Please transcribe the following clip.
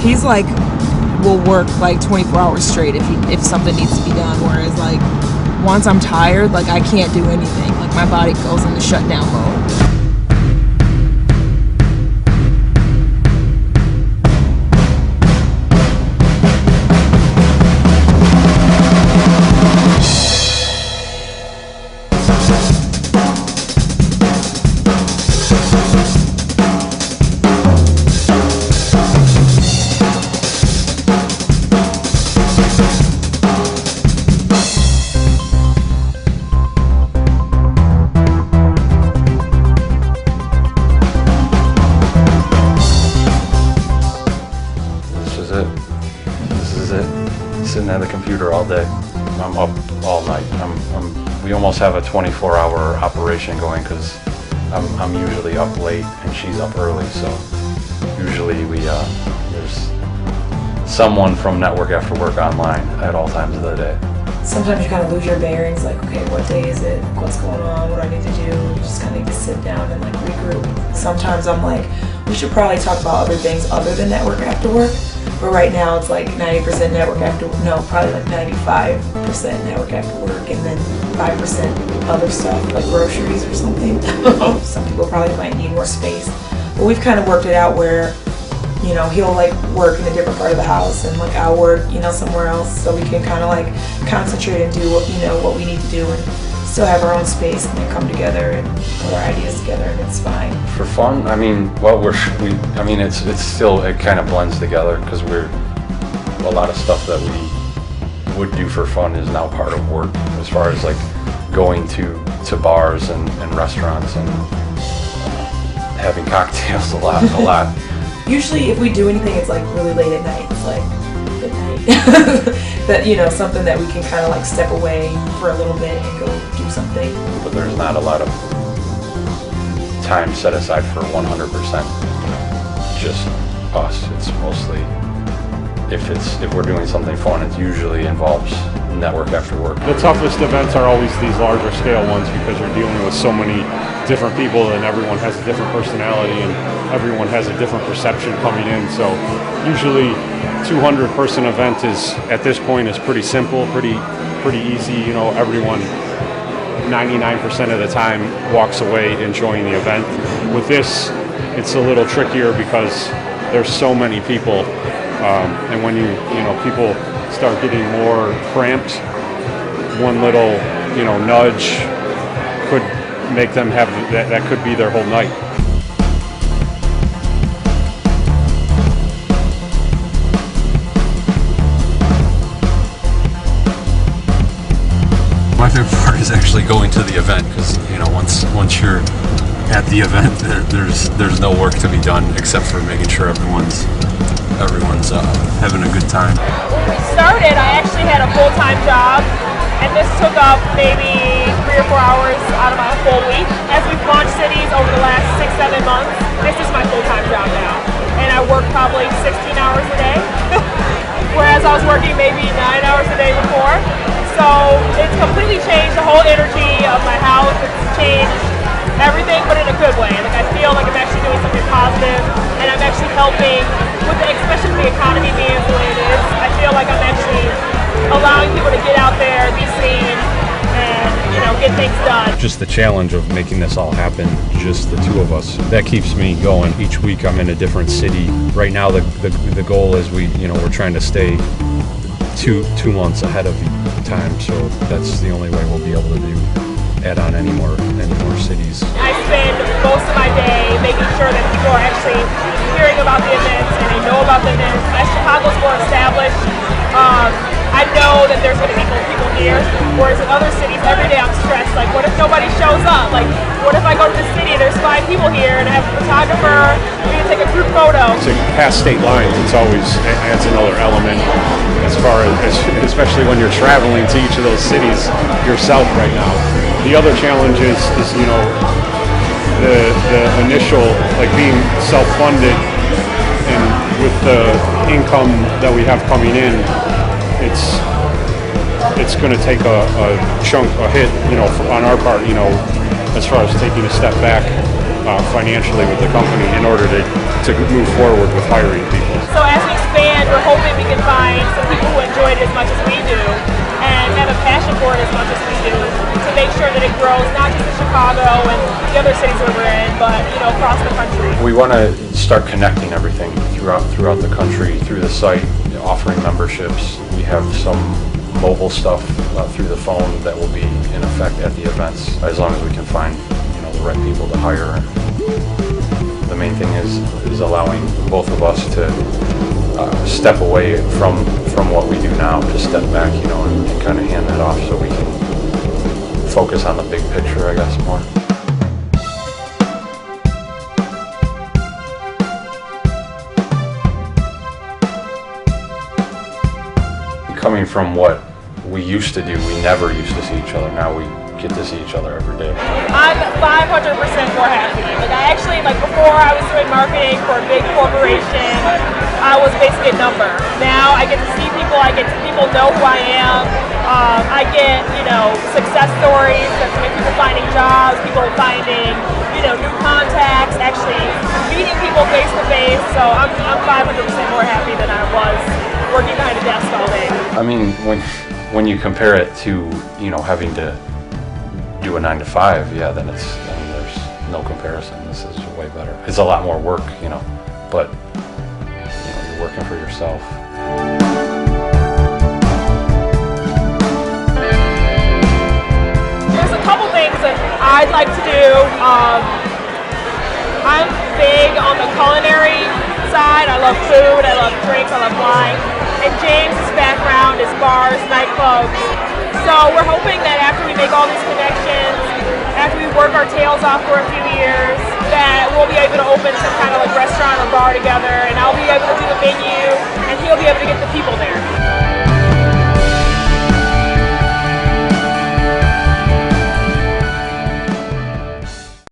He's like, will work like 24 hours straight if something needs to be done. Whereas like, once I'm tired, like I can't do anything. Like my body goes into shutdown mode. Sitting at the computer all day. I'm up all night. We almost have a 24-hour operation going because I'm usually up late and she's up early. So usually there's someone from Network After Work online at all times of the day. Sometimes you kind of lose your bearings, like, okay, what day is it? What's going on? What do I need to do? You just kind of need to sit down and like regroup. Sometimes I'm like, we should probably talk about other things other than Network After Work. But right now it's like 90% network after, no, probably like 95% network after work and then 5% other stuff like groceries or something. Some people probably might need more space. But we've kind of worked it out where, you know, he'll like work in a different part of the house and like I'll work, you know, somewhere else so we can kind of like concentrate and do what, you know, what we need to do and still have our own space and then come together and put our ideas together and it's fine. For fun, I mean, well, it's still, it kind of blends together because a lot of stuff that we would do for fun is now part of work as far as like going to bars and restaurants and having cocktails a lot. Usually if we do anything, it's like really late at night. It's like, good night. That, you know, something that we can kind of like step away for a little bit and go do something. But there's not a lot of time set aside for 100% just us. It's mostly, if we're doing something fun, it usually involves Network After Work. The toughest events are always these larger scale ones because you're dealing with so many different people and everyone has a different personality and everyone has a different perception coming in. So usually 200 person event is, at this point, is pretty simple, pretty easy. You know, everyone 99% of the time walks away enjoying the event. With this, it's a little trickier because there's so many people, and when people start getting more cramped, one little, nudge could make them have that could be their whole night. My favorite part is actually going to the event because once you're at the event, there's no work to be done except for making sure everyone's having a good time. When we started, I actually had a full-time job, and this took up maybe 3 or 4 hours out of my full week. As we've launched cities over the last 6-7 months, this is my full-time job now, and I work probably 16 hours a day, whereas I was working maybe 9 hours a day before. So it's completely changed the whole energy of my house. It's changed everything, but in a good way. Like I feel like I'm actually doing something positive, and I'm actually helping with especially the economy being the way it is. I feel like I'm actually allowing people to get out there, be seen, and get things done. Just the challenge of making this all happen, just the two of us, that keeps me going. Each week I'm in a different city. Right now the goal is we're trying to stay two months ahead of time, so that's the only way we'll be able to add on any more cities. I spend most of my day making sure that people are actually hearing about the events and they know about the events. As Chicago's more established, I know that there's going to be people here, whereas in other cities, every day I'm stressed. Like, what if nobody shows up? Like, what if I go to the city, there's 5 people here, and I have a photographer, we can take a group photo. To pass state lines, it adds another element as far as, especially when you're traveling to each of those cities yourself right now. The other challenge is the initial, like being self-funded, and with the income that we have coming in, it's going to take a hit, on our part, as far as taking a step back financially with the company in order to move forward with hiring people. So as we expand we can find some people who enjoy it as much as we do and have a passion for it as much as we do to make sure that it grows not just in Chicago and the other cities where we're in, but across the country. We want to start connecting everything throughout the country through the site, offering memberships. We have some mobile stuff through the phone that will be in effect at the events, as long as we can find the right people to hire. The main thing is allowing both of us to step away from what we do now, to step back, and kind of hand that off so we can focus on the big picture, I guess, more. Coming from what we used to do, we never used to see each other. Now we get to see each other every day. I'm 500% more happy. Before I was doing marketing for a big corporation, I was basically a number. Now I get to see people, people know who I am. I get, success stories, that's people finding jobs, people finding, new contacts, actually meeting people face to face. So I'm 500% more happy than I was working behind a desk all day. I mean, when you compare it to, having to do a 9 to 5, yeah, then there's no comparison. This is way better. It's a lot more work, but you're working for yourself. There's a couple things that I'd like to do. I'm big on the culinary side. I love food, I love drinks, I love wine. And James' background is bars, nightclubs. So we're hoping that after we make all these connections, after we work our tails off for a few years, that we'll be able to open some kind of restaurant or bar together, and I'll be able to do the menu, and he'll be able to get the people there.